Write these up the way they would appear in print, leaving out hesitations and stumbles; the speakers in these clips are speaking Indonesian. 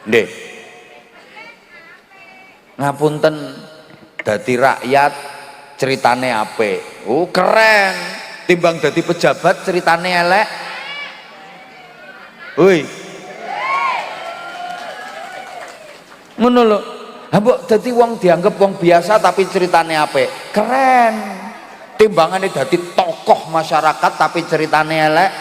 Nggih. Ngapunten, dadi rakyat ceritane apik. Oh, keren. Timbang dadi pejabat ceritane elek. Woi. Ngono lho. Ha mbok dadi wong dianggep wong biasa tapi ceritane apik. Keren. Timbangane dadi tokoh masyarakat tapi ceritane elek.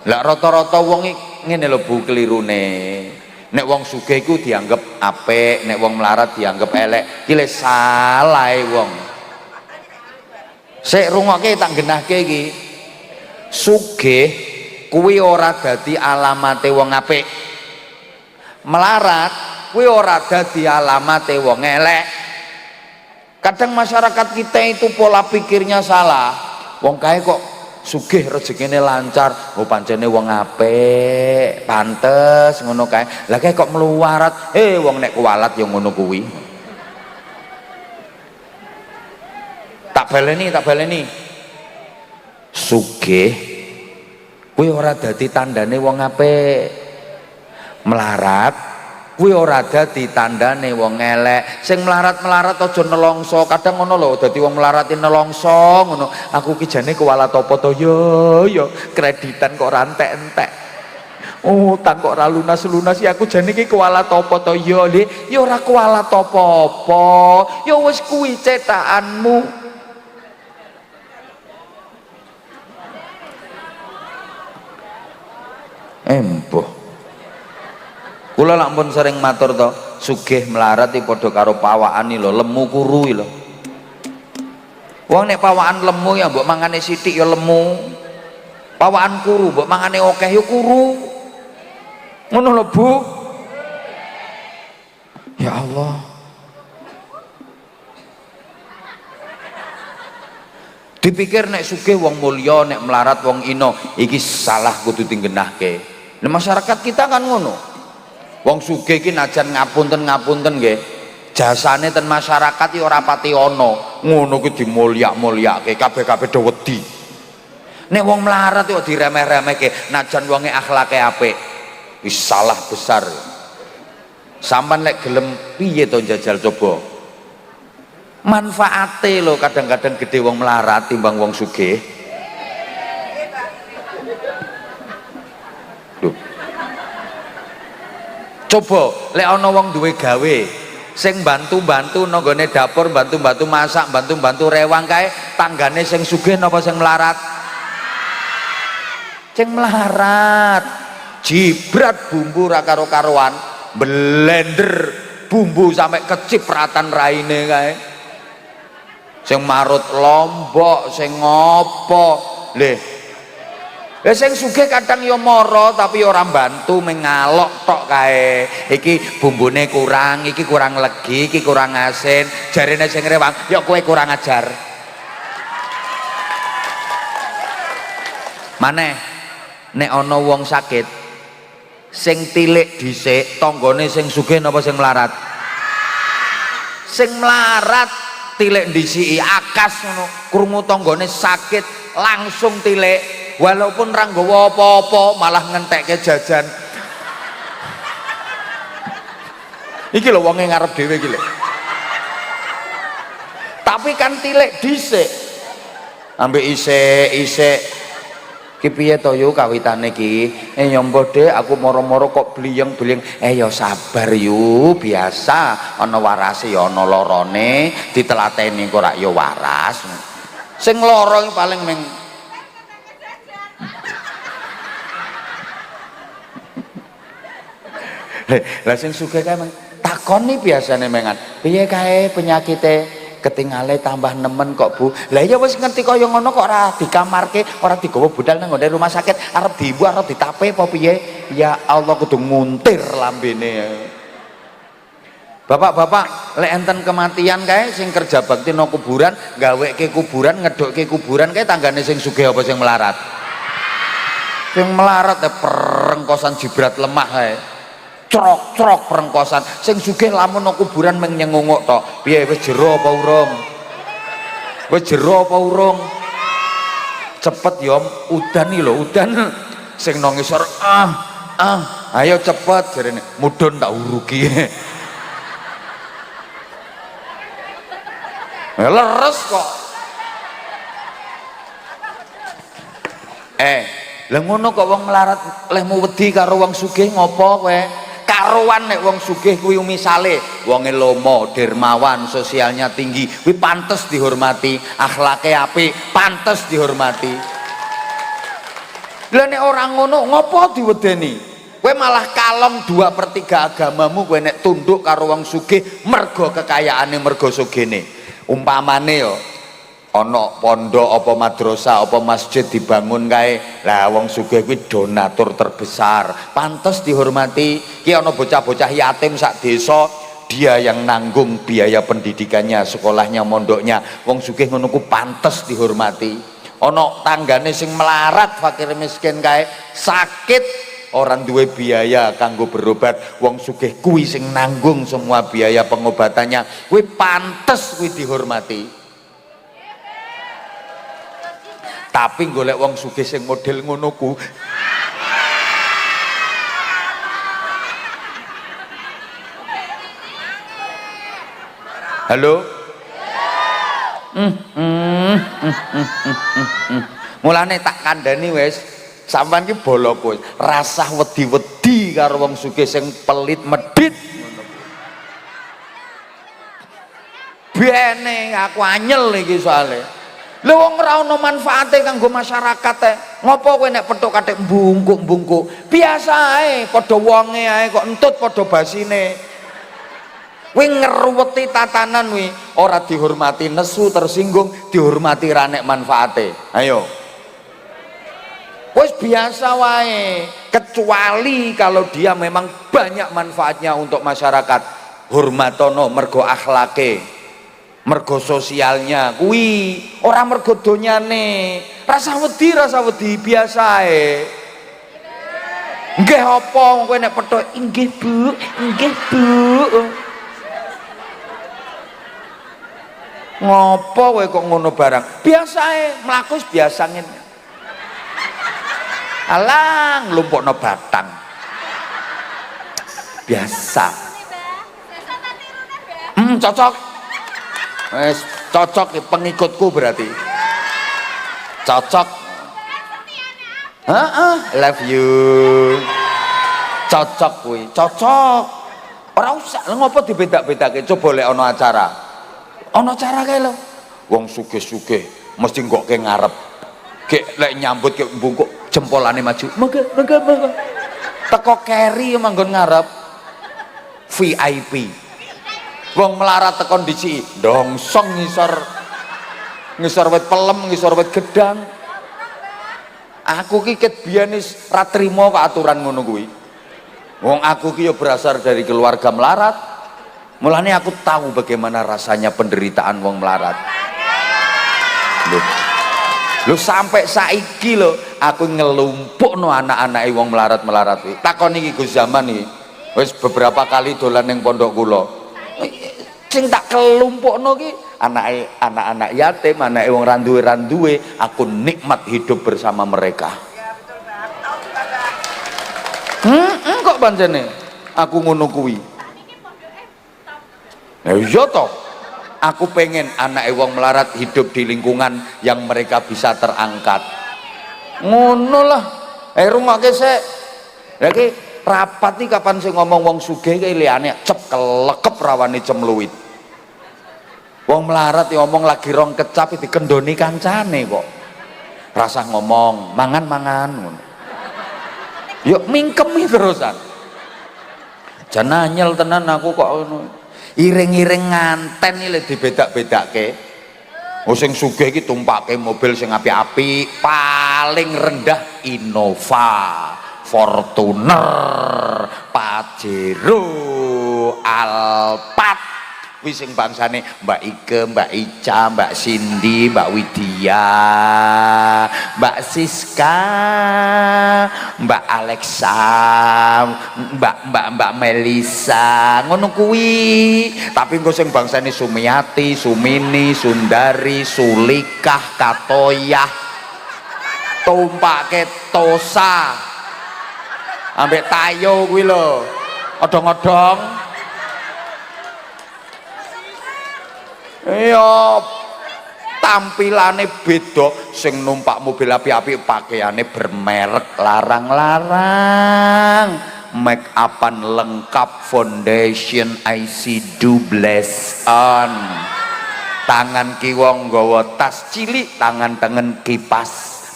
Lah rata-rata wong ngene lho Bu kelirune. Nek wong sugih iku dianggep apik, nek wong melarat dianggep elek. Ki le salah wong. Sik rungokke tak genahke iki. Sugih kuwi ora dadi alamate wong apik. Melarat kuwi ora dadi alamate wong elek. Kadang masyarakat kita itu pola pikirnya salah. Wong kae kok sugih rezekine lancar, oh pancene wong apik, pantes ngono kae. Lah kae kok mluwarat, wong nek kuwalat ya ngono kuwi. Tak baleni. Sugih kuwi ora dadi tandane wong apik. Melarat kuwi ora dadi tandane wong elek. Sing melarat-melarat aja nelongso. Kadang ngono lho, dadi wong melarat nelongso ngono. Aku ki jane kuwalat apa to? Yo, kreditan kok ora entek-entek. Utang kok ora lunas-lunas ya, aku jane ki kuwalat apa to? Yo, Dik, ya ora kuwalat apa-apa. Ya wis kuwi cetakanmu. Embuh. Kula lampun sering matur to, sugih melarat iki padha karo pawakan lho, lemu kuru lho. Wong nek pawakan lemu ya mbok mangane sithik ya lemu. Pawakan kuru mbok mangane akeh ya kuru. Ngono lho, Bu. Ya Allah. Dipikir nek sugih wong mulya, nek melarat wong ino, iki salah kudu digenahke. Nah, masyarakat kita kan ngono. Wong sugih iki najan ngapunten nggih. Jasane ten masyarakat iki ora pati ana. Ngono ki dimulyak-mulyake, kabeh-kabeh do wedi. Nek wong melarat kok diremeh-remehke, najan wonge akhlake apik. Wis salah besar. Sampeyan lek gelem piye to njajal coba? Manfaate lho kadang-kadang gede wong melarat timbang wong sugih. Coba lek ana wong duwe gawe sing bantu-bantu nang gone dapur, bantu-bantu masak, bantu-bantu rewang kae, tanggane sing sugih napa sing melarat? Sing melarat. Jibrat bumbu ra karo-karoan, blender bumbu sampai kecipratan raine kae. Sing marut lombok, sing ngopo. Leh sing sugih kadang ya mara tapi ora bantu, mengalok tok kae. Iki bumbune kurang, iki kurang legi, iki kurang asin. Jarene sing rewang, ya kowe kurang ajar. Maneh nek ana wong sakit sing tilik dhisik, tanggane sing sugih napa sing melarat? Sing melarat tilik ndhisiki akas ngono, krungu tanggane sakit langsung tilik. Walaupun ra nggawa apa-apa malah ngentekke jajan. Iki lho wonge ngarep dhewe iki lho. Tapi kan tilik dhisik. Ambek isik-isik. Ki piye to yo kawitane ki? Ya mbok Dik, aku moro-moro kok bliyeng-bliyeng. Ya sabar yu, biasa ana warase ya ana lorone, ditelateni kok ora ya waras. Sing lara paling meng lah sing sugih kae takoni biasane mengan piye kae penyakite ketingale tambah nemen kok Bu. Lah ya wis ngerti kaya ngono kok ora dikamarke, ora digawa budal nang ngene rumah sakit, arep diibu arep ditape apa piye? Ya Allah kudu nguntir lambene. Bapak-bapak lek enten kematian kae sing kerja bakti nang kuburan, gaweke kuburan, ngedokke kuburan kae tanggane sing sugih apa sing melarat? Sing melarat perengkosan jibrat lemah kae. Crok-crok perengkosan. Sing sugih lamun nang kuburan meng nyengunguk tok. Piye wis jero apa urung? Wis jero apa urung? cepet ya udan iki lho, udan sing nang ngisor ayo cepet jarene mudhun tak uruki. Leres kok. Lah ngono kok wong melarat lehmu wedi karo wong sugih ngopo kowe? Karuan nek wong sugih kuwi misale wonge lomo, dermawan, sosialnya tinggi, kuwi pantes dihormati, akhlake apik, pantes dihormati. Lah nek ora ngono ngopo diwedeni? Kowe malah kalong 2/3 agamamu kowe nek tunduk karo wong sugih mergo kekayaane, mergo sugihne. Umpamane yo ana pondok apa madrasah apa masjid dibangun kae, lah wong sugih kuwi donatur terbesar, pantes dihormati. Ki ana bocah-bocah yatim sak desa, dia yang nanggung biaya pendidikannya, sekolahnya, mondoknya. Wong sugih ngono ku pantes dihormati. Ana tanggane sing melarat, fakir miskin kae, sakit orang duwe biaya kanggo berobat, wong sugih kuwi sing nanggung semua biaya pengobatannya, kuwi pantes kuwi dihormati. Tapi golek wong sugih sing model ngono ku halo mulane tak kandhani wis sampean ki boloko rasah wedi-wedi karo wong sugih sing pelit medhit bene aku anyel iki soalnya. Lha wong ora ana manfaate kanggo masyarakat ngopo kowe nek petuk kathik mbungkuk-mbungkuk biasa ae padha wonge ae kok entut padha basine. Kuwi ngruweti tatanan kuwi ora dihormati, nesu, tersinggung, dihormati ra nek manfaate. Ayo wis biasa wae, kecuali kalau dia memang banyak manfaatnya untuk masyarakat. Hormatono mergo akhlake, mergo sosialnya kuwi, ora mergo donyane. Rasa wedi biasa ae. Nggih apa kowe nek petuk inggih Bu, inggih Bu. Ngopo kowe kok ngono barang? Biasa ae, mlaku biasa ngene. Alang nglumpukno batang. Biasa. Cocok. Wes cocok pengikutku berarti. Cocok. Love you. Cocok kuwi, cocok. Ora usah ngopo dibedak-bedake. Coba lek ana acara. Ana acara kae lho. Wong sugih-sugih mesti nggokke ngarep. Gek lek nyambut ke bungkuk jempolane maju. Moga. Teko keri manggon ngarep. VIP. Wong melarat tekon diciki ndongsong ngisor wit pelem, ngisor wit gedang. Aku ki ket biyen wis ra trima kok aturan ngono kuwi. Wong aku ki ya berasal dari keluarga melarat. Mulane aku tahu bagaimana rasanya penderitaan wong melarat. Lho sampai saiki lho aku ngelumpukno anak-anake wong melarat-melarat kuwi. Takon iki Gus Zaman iki. Wis beberapa kali dolan ning pondok kula. Sing tak kelumpukno ki anak-anak yatim, anake wong randuwe, aku nikmat hidup bersama mereka. Kok pancene aku ngono kuwi. Iya toh, aku pengen anake wong melarat hidup di lingkungan yang mereka bisa terangkat. Ngono lah. Rungokke sik. Lagi rapat nih kapan sih ngomong wong sugih kayak liane cep kelekep rawane cemluwit. Wong melarat ya ngomong lagi rong kecap itu kendoni kancane kok. Rasa ngomong mangan yuk mingkemi terusan. Jangan nyel tenan aku kok iring-iring nganten iki dibedak-bedake. Sing sugih iki tumpake mobil sing apik-apik, paling rendah Innova, Fortuner, Pajero, Alphard. Kuwi sing bangsane Mbak Ike, Mbak Ica, Mbak Cindy, Mbak Widya, Mbak Siska, Mbak Alexa, Mbak Melisa, ngono kuwi. Tapi engko sing bangsane Sumiati, Sumini, Sundari, Sulikah, Katoyah. tumpake tosa ambek tayo kuwi lho odong-odong iya tampilane beda sing numpak mobil api-api pakaiane bermerek larang-larang make upan lengkap foundation IC dubles on tangan kiwong nggawa tas cilik tangan kipas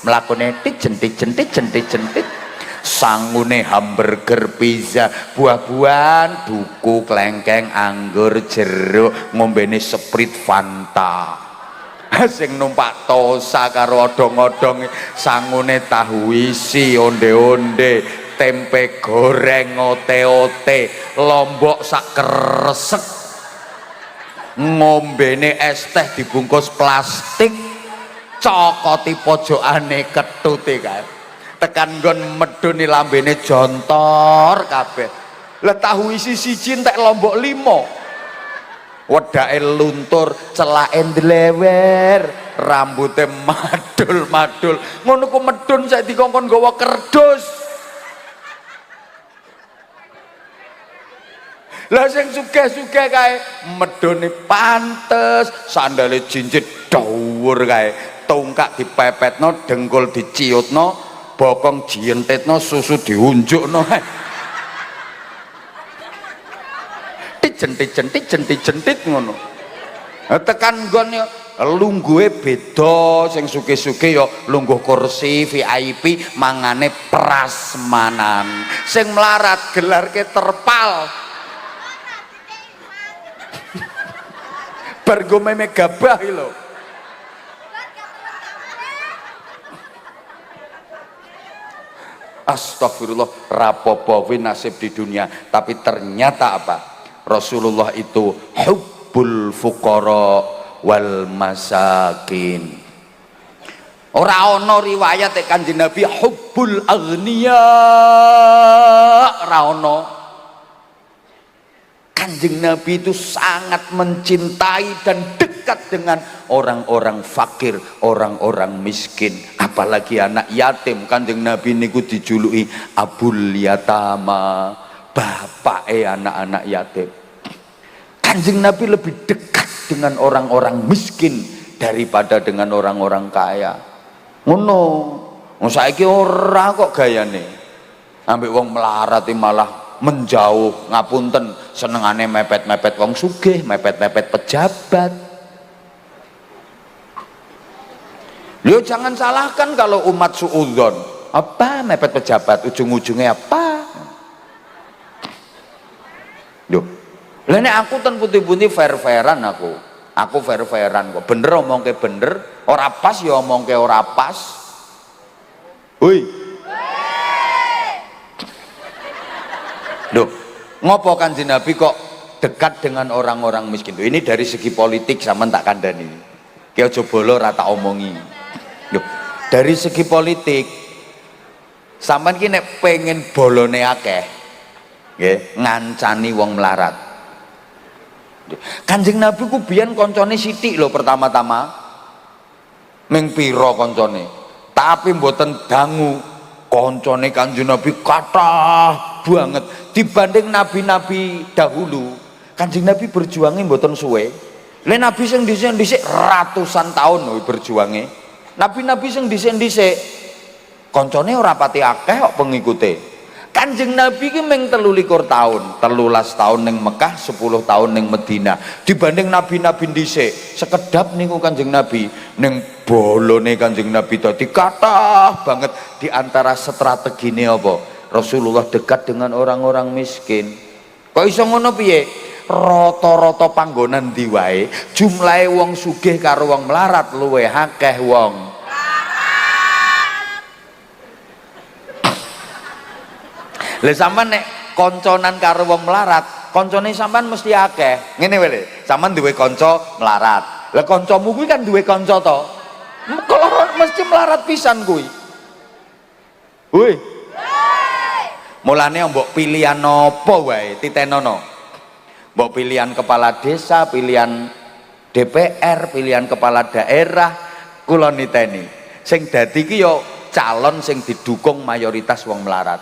mlakune jentit sangune hamburger pizza buah-buahan duku klengkeng anggur jeruk ngombene Sprite Fanta sing numpak tosa karo odong-odong sangune tahu isi onde-onde tempe goreng ote-ote lombok sak kresek ngombene es teh dibungkus plastik cokoti pojokane ketute kan tekan nggon medhuni lambene jontor kabeh lah tahu isi siji entek lombok 5 wedake luntur celake ndlewer rambute madul ngono ku medhun sak dikongkon gawa kerdus lah sing sugih-sugih kae medhone pantes sandale jinjit dhuwur kae tungkak dipepetno dengkul diciutno bokong dientitno susu diunjukno jentit ngono tekan nggon ya lungguhe beda sing sugih-sugih ya lungguh kursi VIP mangane prasmanan sing melarat gelarke terpal bargo meme gabah lho astagfirullah rapopo nasib di dunia tapi ternyata apa Rasulullah itu hubbul fuqara wal masakin ora ana riwayat Kanjeng Nabi hubbul aghniya ora ana Kanjeng Nabi itu sangat mencintai dan dekat dengan orang-orang fakir, orang-orang miskin, apalagi anak yatim. Kanjeng Nabi niku dijuluki Abul Yatama, bapake anak-anak yatim. Kanjeng Nabi lebih dekat dengan orang-orang miskin daripada dengan orang-orang kaya. Ngono. Wong saiki ora kok gayane. Ambek wong melarat malah menjauh, ngapunten senengane mepet-mepet wong sugih, mepet-mepet pejabat. Lho jangan salahkan kalau umat suudzon. Apa mepet pejabat ujung-ujungnya apa? Loh. Lah nek aku ten putih-putih fair-fairan aku. Aku fair-fairan kok. Bener omongke bener, ora pas ya omongke ora pas. Hoi. Loh, ngopo Kanjeng Nabi kok dekat dengan orang-orang miskin? Loh, ini dari segi politik sampean tak kandhani. Ki aja bolo ora tak omongi. Loh, dari segi politik sampean ki nek pengen bolone akeh, nggih, ngancani wong melarat. Kanjeng Nabi ku biyen koncone sithik lho pertama-tama. Ming pira koncone? Tapi mboten dangu. Koncone Kanjeng Nabi kathah banget dibanding nabi-nabi dahulu. Kanjeng Nabi berjuangnya mboten suwe. Lha nabi sing dhisik-dhisik ratusan tahun lho berjuangnya. Nabi-nabi sing dhisik-dhisik koncone ora pati akeh kok pengikute. Kanjeng Nabi ki ming 23 tahun, 13 tahun ning Mekah, 10 tahun ning Madinah. Dibanding nabi-nabi dhisik, sekedap niku Kanjeng Nabi ning bolone Kanjeng Nabi dadi kathah banget. Di antara strategine apa? Rasulullah dekat dengan orang-orang miskin. Kok iso ngono piye? Rata-rata panggonan ndi wae, jumlahe wong sugih karo wong melarat luwih akeh wong. Lah sampean nek konconan karo wong melarat, koncone sampean mesti akeh. Ngene wae lho, sampean duwe kanca melarat. Lah kancamu kuwi kan duwe kanca to. Kok mesti melarat pisan kuwi. Woi. Mulane mbok pilihan apa wae titenono. Mbok pilihan kepala desa, pilihan DPR, pilihan kepala daerah, kula niteni. Sing dadi ki yo calon sing didukung mayoritas wong melarat.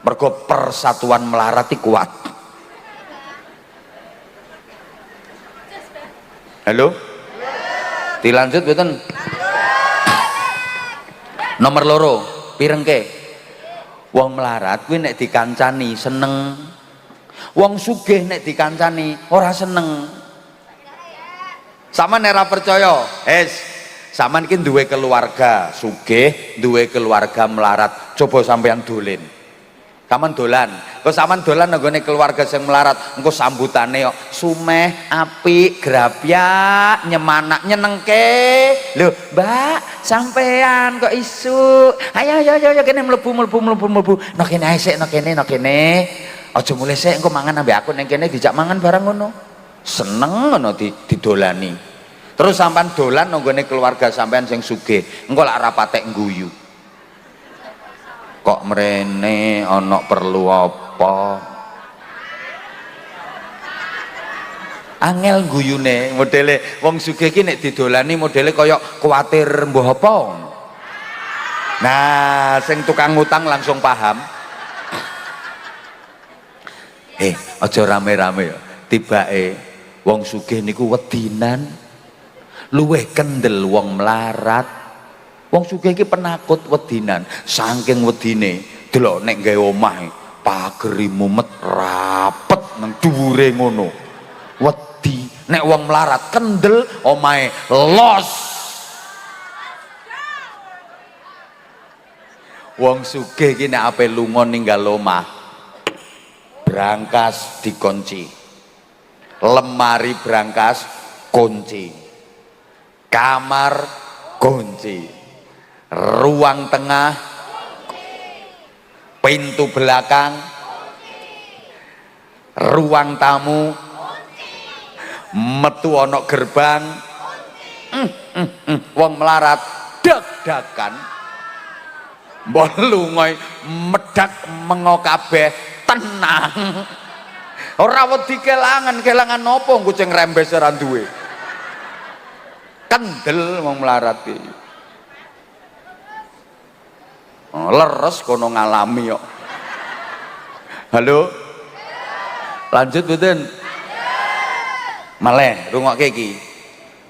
Mergo persatuan melarat iki kuat. Halo? Dilanjut mboten? Nomor loro, pirengke. Wong melarat kuwi nek dikancani seneng. Wong sugih nek dikancani ora seneng. Sama nek ora percaya, sampean iki duwe keluarga sugih, duwe keluarga melarat, coba sampean dolen. Sampean dolan, kok sampean dolan nggone keluarga sing melarat, engko sambutane kok sumeh, apik, grapyak, nyemanak, nyenengke. Lho, Mbak, sampean kok isu. Ayo kene mlebu. Nok kene ae sik, nok kene. Aja mulih sik engko mangan ambek aku ning kene dijak mangan bareng ngono. Seneng ngono didolani. Terus sampean dolan nggone keluarga sampean sing sugih, engko lak ora patek ngguyu. Kok mrene ana perlu apa? Angel guyune, modele wong sugih iki nek didolani modele kaya kuwatir mbuh apa. Nah, sing tukang ngutang langsung paham. Aja rame-rame ya. Tibake wong sugih niku wedinan luweh kendel wong melarat. Wong sugih iki penakut wedinan, saking wedine delok nek gawe omah pageri mumet rapet nang dhuwure ngono. Wedi nek wong melarat kendel omahe los. Wong sugih iki nek ape lunga ninggal omah brankas dikunci. Lemari brankas kunci. Kamar kunci. Ruang tengah, pintu belakang, ruang tamu, metu ana gerbang. Wong melarat dag-dagan, mbok lunga medak mengo kabeh tenang. Ora wedi kelangan apa kucing rembes ora duwe. Kendel wong melarat iki. Leres kono ngalami kok. Halo? Lanjut mboten? Malih rungokke iki.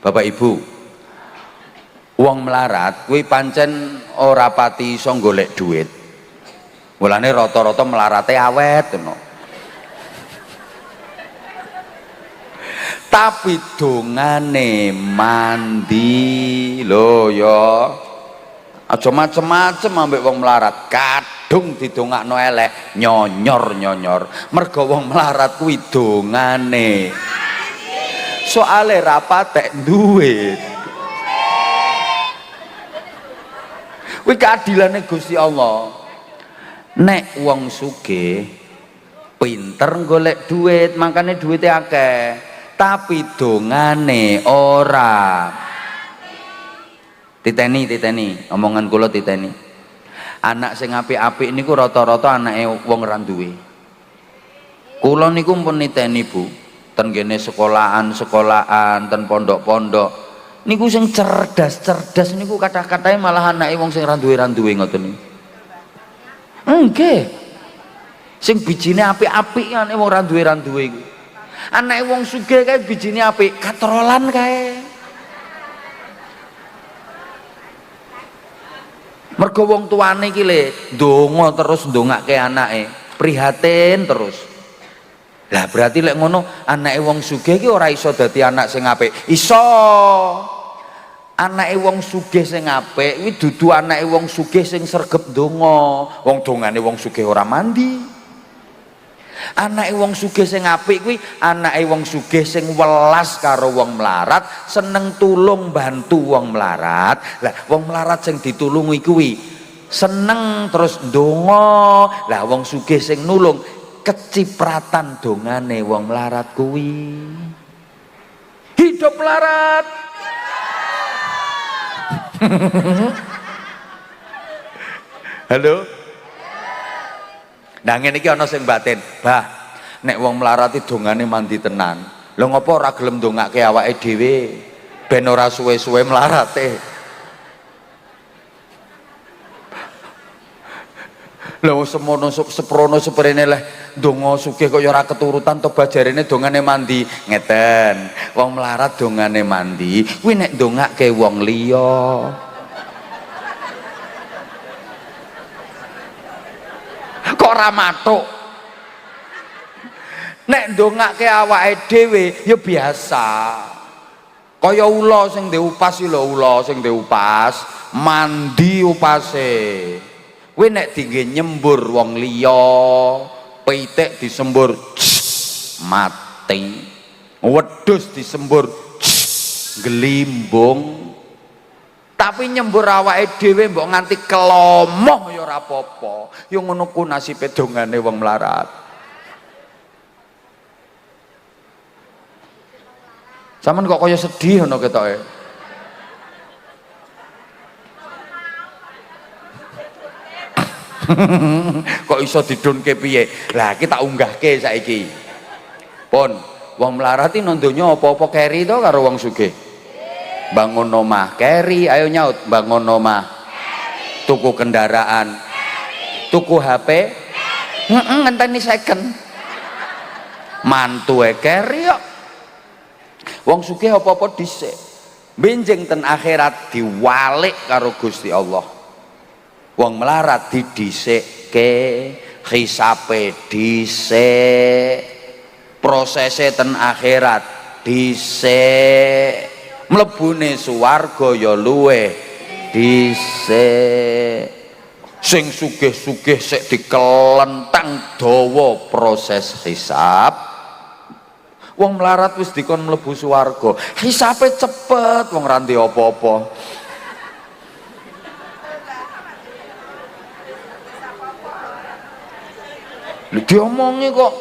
Bapak Ibu. Wong melarat kuwi pancen ora pati iso golek duit. Mulane rata-rata melarate awet ngono. Tapi dongane mandi lho ya. Aja macem-macem ambek wong melarat, kadung didongakno elek, nyonyor. Mergo wong melarat kuwi dongane. Soale ra patek duit. Kuwi keadilane Gusti Allah. Nek wong sugih pinter golek duit, makane duwite akeh. Tapi dongane ora. Titeni omongan kula titeni. Anak sing apik-apik niku rata-rata anake wong ra duwe. Kula niku pun niteni Bu, ten kene sekolahan, ten pondok-pondok. Niku sing cerdas niku kathah-kathahe malah anake wong sing ra duwe ngoten niku. Nggih. Sing bijine apik-apik anake wong ra duwe iku. Anake wong sugih kae bijine apik, katrolan kae. Mergo wong tuane iki le ndonga terus ndongake anake, prihatin terus. Lah berarti lek ngono anake wong sugih iki ora iso dadi anak sing apik. Iso. Anake wong sugih sing apik kuwi dudu anake wong sugih sing sregep ndonga. Wong dongane wong sugih ora mandi. Anake wong sugih sing apik kuwi anake wong sugih sing welas karo wong melarat, seneng tulung bantu wong melarat. Lah wong melarat sing ditulungi kuwi seneng terus ndonga. Lah wong sugih sing nulung kecipratan dongane wong melarat kuwi. Hidup melarat. Halo? Nah ngene iki ana sing batin, Bah, nek wong melarat dongane mandi tenan. Lho ngopo ora gelem ndongake awake dhewe ben ora suwe-suwe melarate. Lha semono seprono seprene leh donga sugih kok ya ora keturutan to bajarene dongane mandi. Ngeten, wong melarat dongane mandi kuwi nek ndongake wong liya. Kok ora matuk. Nek ndongake awake dhewe ya biasa. Kaya ula sing ndek upas iki lho, ula sing ndek upas mandi upase. Kowe nek dinggo nyembur wong liya, pitik disembur mati. Wedhus disembur gelimbung. Tapi nyembur awake dhewe mbok nganti kelomoh ya ora apa-apa. Ya ngono ku nasibe dongane wong melarat. Sampeyan kok kaya sedih ngono ketoke. Kok iso didunke piye? Lah iki tak unggahke saiki. Pun, wong melarat iki nang donya apa-apa keri to karo wong sugih. Bangun omah keri, ayo nyaut, bangun omah. Tuku kendaraan. Tuku HP. Ngenteni second. Mantuwe keri kok. Wong sugih apa-apa dhisik. Benjing ten akhirat diwalik karo Gusti Allah. Wong melarat didhisikke, hisabe dhisik, prosese ten akhirat dhisik, mlebune swarga ya luweh dhisik. Sing sugih-sugih sik dikelentang dawa proses hisab. Wong melarat wis dikon mlebu swarga, hisabe cepet wong ra ndek apa-apa. Diomongi kok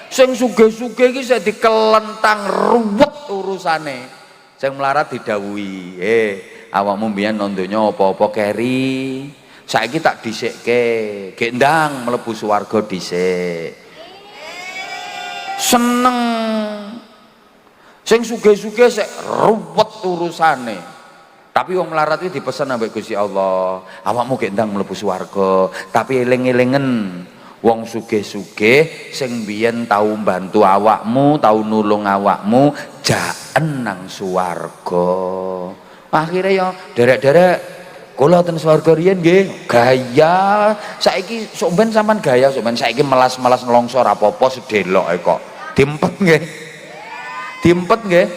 sing sugih-sugih iki sik dikelentang ruwet urusane. Sing melarat didhawuhi, awakmu mbiyen nang donya apa-apa keri, saiki tak dhisikke, gek ndang mlebu swarga dhisik. Seneng. Sing sugih-sugih sik ruwet urusane. Tapi wong melarat iki dipesen ambek Gusti Allah, awakmu gek ndang mlebu swarga, tapi eling-elingen wong sugih-sugih sing biyen tau bantu awakmu, tau nulung awakmu, jaen nang swarga. Akhire ya derek-derek kula ten swarga riyen nggih, gaya. Saiki sok ben sampean gaya, sok ben saiki melas-melas nelongso ora apa-apa sedeloke kok. Diempet nggih. Diempet nggih.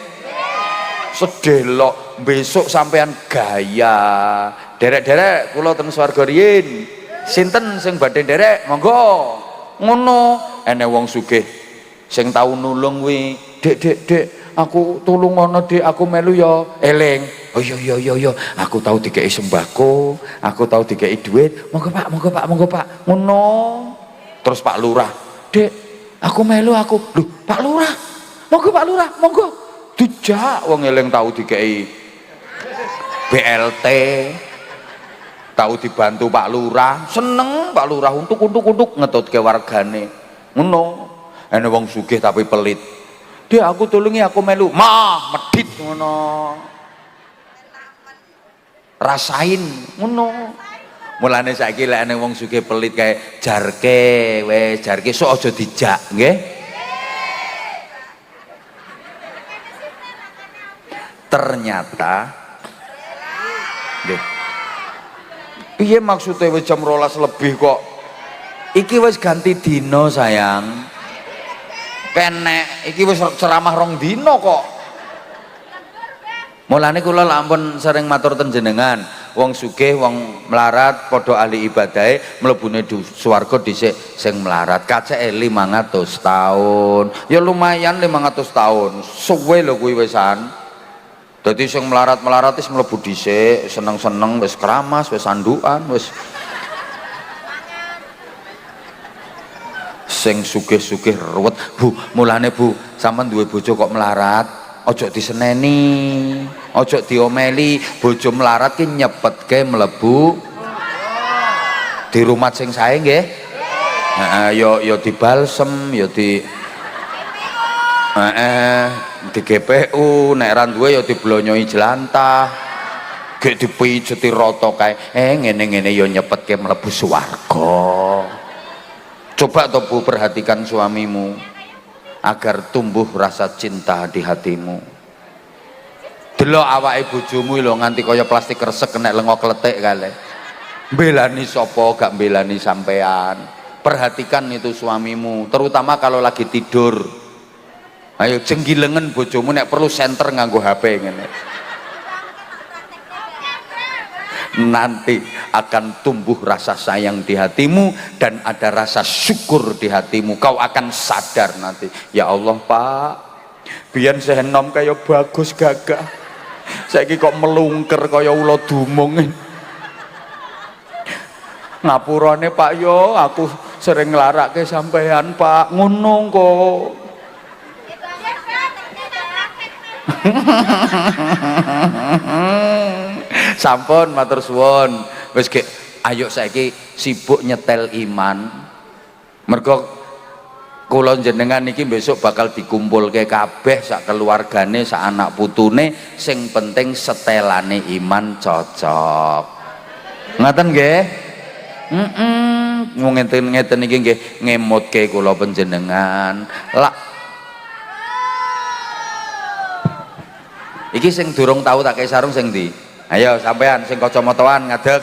Sedelok besok sampean gaya. Derek-derek kula ten swarga riyen. Sinten sing badhe nderek monggo ngono. Ene wong sugih sing tau nulung kuwi, Dek, aku tulung ngono Dik, aku melu ya eling. Oh iya, aku tau dikei sembako, aku tau dikei duit, monggo Pak ngono. Terus Pak Lurah, Dek, aku melu aku. Lho, Pak Lurah monggo dijak wong eling tau dikei BLT, tahu dibantu Pak Lurah, seneng Pak Lurah untuk ngetutke wargane ngono. Ene wong sugih tapi pelit, Dek aku tulungi, aku melu, mah medit ngono, rasain ngono. Mulane saiki lek ene wong sugih pelit kae jarke, wes jarke sok aja dijak nggih. Ternyata nggih, piye maksudnya wis jam 12 lebih kok? Iki wis ganti dino sayang. Kenek iki wis ceramah rong dino kok. Mulane kula ampun sering matur ten jenengan, wong sugih, wong melarat padha ahli ibadahe mlebune swarga dhisik sing melarat kaceke 500 tahun. Ya lumayan 500 tahun. Suwe lho kuwi wisan. Dadi sing melarat-melarat wis mlebu dhisik, seneng-seneng wis keramas, wis sandukan, wis. Sing sugih-sugih ruwet. Bu, mulane Bu, sampean duwe bojo kok melarat, aja diseneni, aja diomeli. Bojo melarat ki nyepetke mlebu di rumah sing sae nggih. Heeh, ya dibalsem, ya di di GPU, nek ra duwe ya diblonyoi jelantah. Gek dipijeti rata kae. Ngene-ngene ya nyepetke mlebu swarga. Coba toh Bu perhatikan suamimu agar tumbuh rasa cinta di hatimu. Delok awake bojomu lho nganti kaya plastik resek kena lengo kletik kale. Belani sapa gak belani sampean. Perhatikan itu suamimu, terutama kalau lagi tidur. Ayo jenggilengen bojomu nek perlu senter nganggo HP ngene. Nanti akan tumbuh rasa sayang di hatimu dan ada rasa syukur di hatimu. Kau akan sadar nanti, ya Allah Pak, biyen saya enom kaya bagus gagah, saiki kok melungker kaya ula dumung. Ngapurane Pak yo, aku sering nglarake sampean Pak, ngono kok. Sampun matur suwun. Wis ge ayo saiki sibuk nyetel iman. Mergo kula jenengan iki besok bakal dikumpulke kabeh sak keluargane, sak anak putune, sing penting setelane iman cocok. Ngoten nggih? Ngeten iki nggih ngemutke kula panjenengan. Lah iki sing durung tahu tak kei sarung sing ndi? Ayo sampean sing kacamataan ngadeg.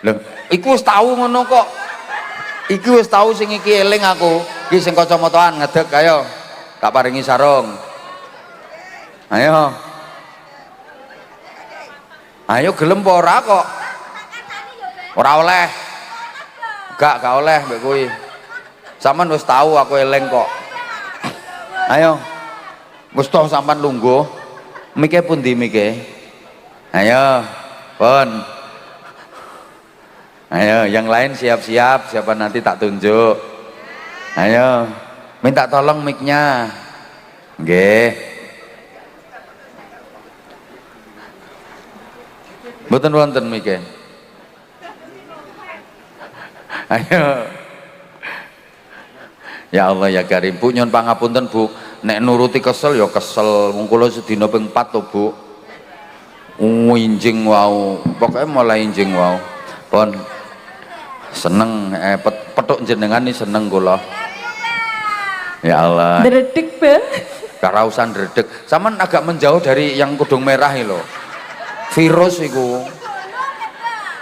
Lho, iku wis tahu ngono kok. Iki wis tahu sing iki eling aku. Iki sing kacamataan ngadeg ayo. Tak paringi sarung. Ayo. Ayo gelem apa ora kok? Ora oleh. Gak oleh mbek kuwi. Sampeyan wis tahu aku eling kok. Ayo. Wis toh sampean lungguh. Mike pundi mike? Ayo, pun. Ayo, yang lain siap-siap, siapa nanti tak tunjuk. Ayo, minta tolong mic-nya. Nggih. Mboten wonten mike. Ayo. Ya Allah ya Karim, Bu nyuwun pangapunten Bu, nek nuruti kesel ya kesel. Wong kula sedina ping 4 to Bu. Injing wau, pokoknya mulai injing wau. Pon seneng petuk jenengan nih seneng kula. Ya Allah. Dredeg Bah. Karausan dredeg. Saman agak menjauh dari yang kudung merah lho. Virus iku.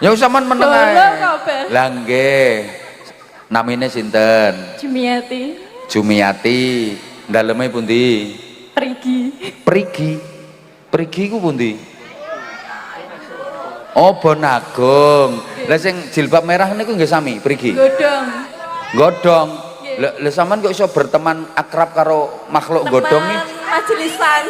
Ya saman meneng ae. Lah nggih. Namine sinten? Jumiati. Jumiati. Daleme pundi? Prigi. Prigi. Prigi ku pundi? Oh Bonagung. Lah sing jilbab merah niku nggih sami Prigi. Godong. Godong. Lah sampean kok iso berteman akrab karo makhluk godong iki? Majelisan.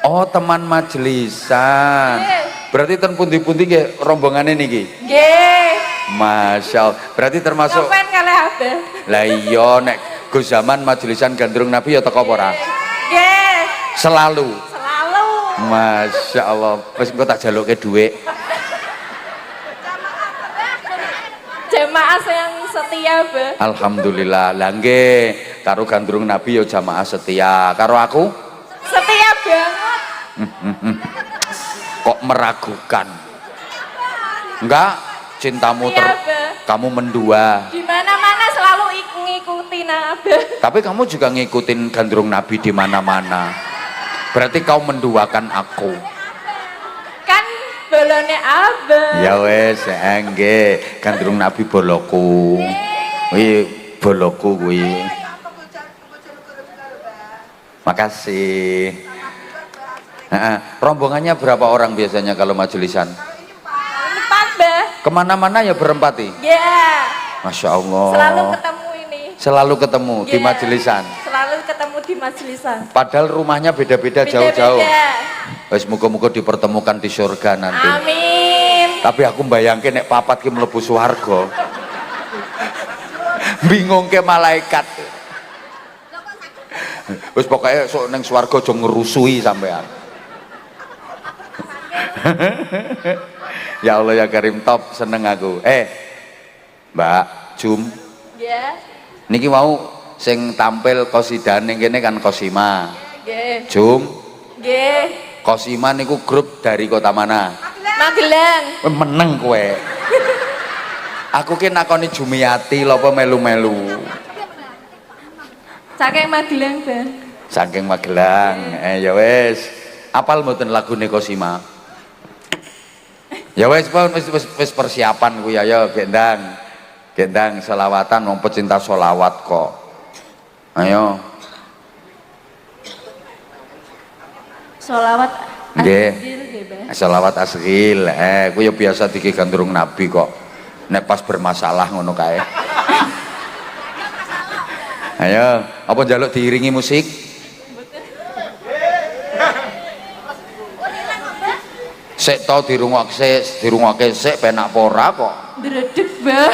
Oh, teman majelisan. Berarti ten pundi-pundi nggih rombongane niki? Nggih. Masya Allah. Berarti termasuk Sampean kalih Abah. Lah iya nek go zaman majelisan gandrung Nabi ya teko apa ora? Nggih. Selalu. Selalu. Masya Allah. Wis engko tak jaluke dhuwit. Jamaah yang setia Bah. Alhamdulillah. Lah nggih, karo gandrung Nabi ya jamaah setia. Karo aku Setia banget. kok meragukan? Enggak, cintamu kamu mendua. Di mana-mana selalu ngikutin Abah. Tapi kamu juga ngikutin gandrung Nabi di mana-mana. Berarti kau menduakan aku. Kan bolone Abah. Ya wes, nggih, gandrung Nabi boloku. Kuwi boloku kuwi. Makasih. Rombongannya berapa orang biasanya kalau majelisan? 4 Bah. Kemana-mana ya berempati? Ya. Masya Allah. Selalu ketemu ini. Selalu ketemu di Ya. majelisan. Selalu ketemu di majelisan. Padahal rumahnya beda-beda jauh-jauh. Wes muga-muga dipertemukan di surga nanti. Amin. Tapi aku bayangke nek papat ki mlebu swarga. Bingung ke malaikat. Wis pokoknya sok ning swarga aja ngerusui sampean. Ya Allah ya Karim, top, seneng aku. Mbak Jum, Ya. niki mau sing tampil qasidah ning kene kan Qasima. Nggih. Jum, Nggih. Kosima niku grup dari kota mana? Magelang. Meneng kowe. Aku ki nakoni Jumiati lho apa melu-melu. Saking Magelang, Bang. Saking Magelang. Ya wis. Apal mboten lagune Kosima? Ya wis wis persiapan kuwi ya gendang. Gendang selawatan wong pecinta selawat kok. Ayo. Sholawat Nggih. asgil nggih, Bang. Selawat asghil. Kuwi ya biasa diki gandrung Nabi kok. Nek pas bermasalah ngono kae. Ayo, apa njaluk diiringi musik? Sik to dirungokke sik penak apa ora kok. Dredeg, Bang.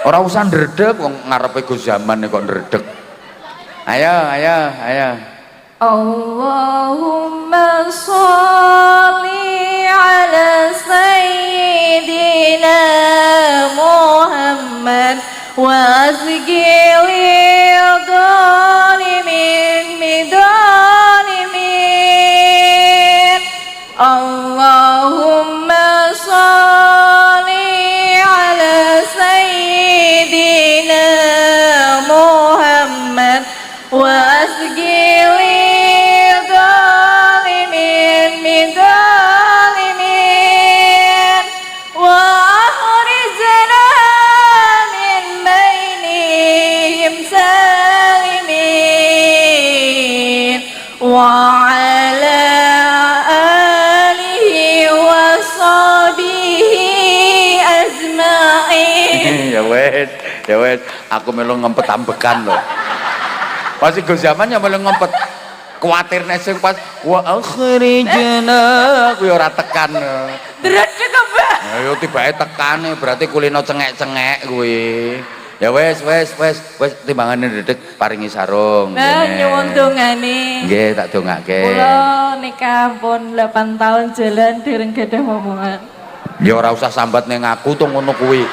Ora usah ndredeg wong ngarepe Gus Zaman kok ndredeg. Ayo. Allahumma sholli ala sayyidina Muhammad wa azgil dhalimin Allahumma sholli ala sayyidina Muhammad wa asgil dhalimin wa akhrijna min bainihim salimin wa ala ya wes aku melu ngempet ambekan loh. Pasti Gus Zaman ya melu ngempet kuatir sing pas wa akhrijna kuwi ora tekan. Dredeg apa? Ayo tibake tekane berarti kulino cengek-cengek kuwi. Ya wes timbangane ndredeg paringi sarung. Nah, nyuwun dongane. Nggih tak dongake. Kula nikah pun 8 tahun jalan dereng gadah momongan. Ya ora usah sambat ning aku to ngono kuwi.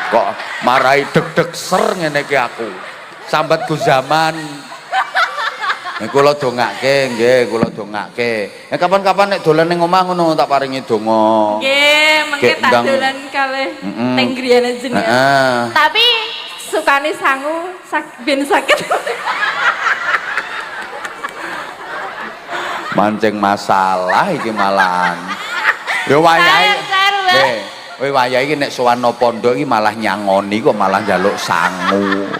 Kok marai deg-deg ser ngene iki aku. Sambat Gus Zaman. Nek kula dongake, nggih kula dongake. Nek kapan-kapan nek dolan ning omah ngono tak paringi donga. Nggih, mengke tak dolan kalih teng griyane jenengan. Tapi sukane sangu ben sakit. Mancing masalah iki malahan. Yo wayahe. Kowe wayahe iki nek sowan pondok iki malah nyangoni kok malah njaluk sangu.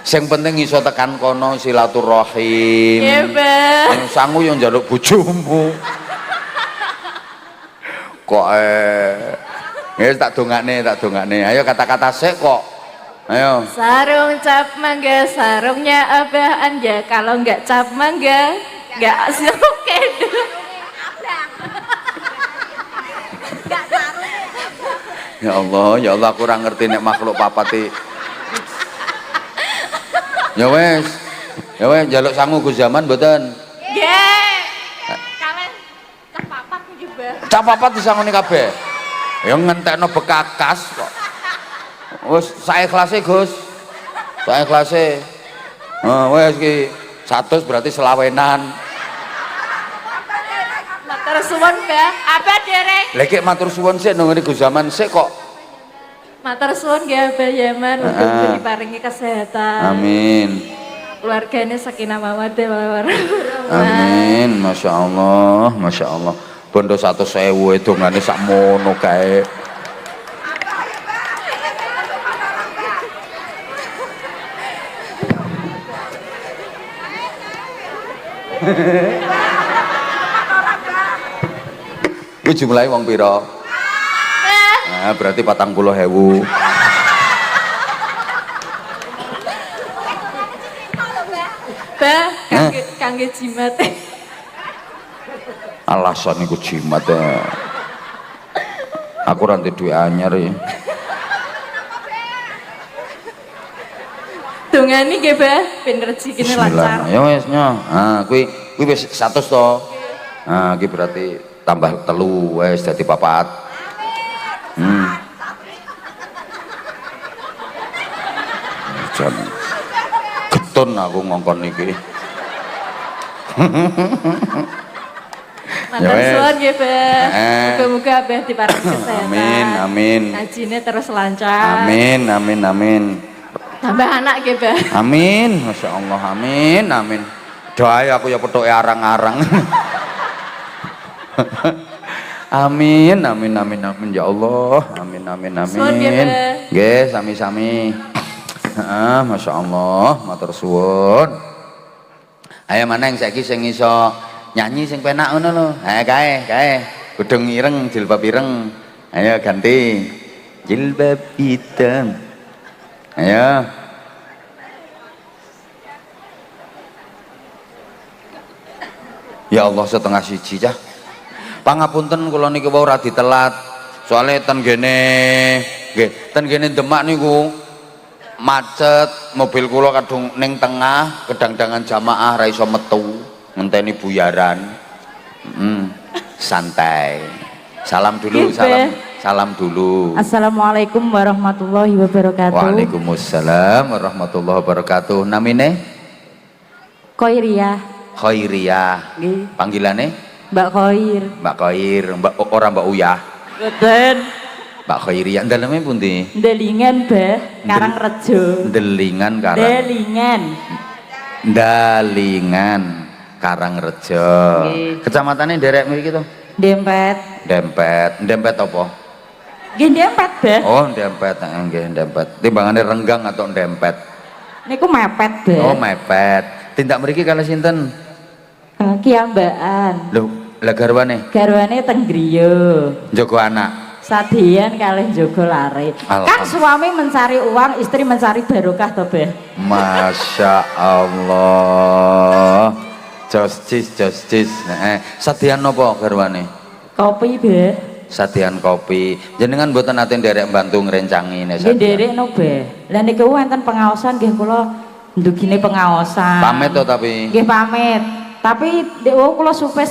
Sing penting iso tekan kono silaturahim. Nggih, Bang. Sangu yo njaluk bojomu. Kok wis tak dongakne. Ayo kata-kata sik kok. Ayo. Sarung cap mangga, sarungnya Abah Anja. Kalau enggak cap mangga, enggak sarung kedu. Ya Allah aku ora ngerti nek makhluk papati. Ya wes njaluk sangu Gus Zaman mboten. Nggih. Kalian cap papat iki, Bang. Cap papat disangoni kabeh. Ya ngentekno bekakas kok. Wis saikhlase Gus. Saikhlase. Wes iki 100 berarti selawenan. Matur suwun, Mbak. Apa dereng? Lha iki matur suwun sik nang ngene Gus Zaman sik kok. Matur suwun nggih Abah Yaman, muga diparingi kesehatan. Amin. Keluargane sakinah mawaddah warahmah. Amin. Masya Allah. Bondo 100.000 edongane sakmono kae. Kuwi jumlahe wong pira? Nah, berarti 40.000. Bah, kangge jimat. Alasan iku jimat ya. Aku ora ndek duwe anyar ya. Dongani nggih, Bah, ben rezekine lancar. Ya wis nyo. Kuwi wis 100 to. Iki berarti tambah 3 wis dadi 4. Jan getun aku ngongkon iki. Matur wes. suwun nggih, Bah. Heeh. Muga-muga Abah diparingi kesehatan. Amin, amin. Ngajine terus lancar. Amin, amin, amin. Tambah anak nggih, Bah. Amin, masya Allah, amin, amin. Doa aku ya petuk arang-arang. Amin, amin, amin, amin, ya Allah, amin, amin, Suwun nggih, amin. Bah. Nggih, sami-sami. Masya Allah, matur suwun. Ayo mana yang saiki sing iso nyanyi sing penak ngono lho. Kae, kudung ireng, jilbab ireng. Ayo ganti. Jilbab hitam. Ayo. Ya Allah setengah siji cah. Pangapunten kula niku wau ora ditelat. Soale ten kene nggih, ten kene Demak niku macet, mobil kula kadung ning tengah, kedang-dangan jamaah ra iso metu, ngenteni buyaran. Santai. Salam dulu, salam dulu. Assalamualaikum warahmatullahi wabarakatuh. Waalaikumsalam warahmatullahi wabarakatuh. Namine Koiria. Khairiyah. Nggih. Panggilane Mbak Koir. Mbak Khair, Mbak Uyah. Boten. Mbak Khairiyah daleme pundi? Delingan, Bah. Karangrejo. Delingan Karang. Delingan. Dalingan Karangrejo. Nggih. Kecamatannya derek mriki to? Dempet. Dempet apa? Nggih dempet, Bah. Oh, dempet, nggih dempet. Timbangane renggang atau dempet? Niku mepet, Bah. Oh, mepet. Tindak mriki kalih sinten? Kiambaan. Lho, lah garwane Garwane teng griya. njogo anak. Sadian kalih jaga lare. Kan suami mencari uang, istri mencari barokah to, Bah. Masya Allah. Justice. Sadian napa garwane? Kopi, Bah. Sadian kopi. Jenengan mboten nate nderek mbantu ngrencangi ne Nggih sadian. nderekno, Bah. Lah niku wonten pengaosan nggih kula ndugine pengaosan. Pamit to tapi. Nggih pamit. Tapi kula supe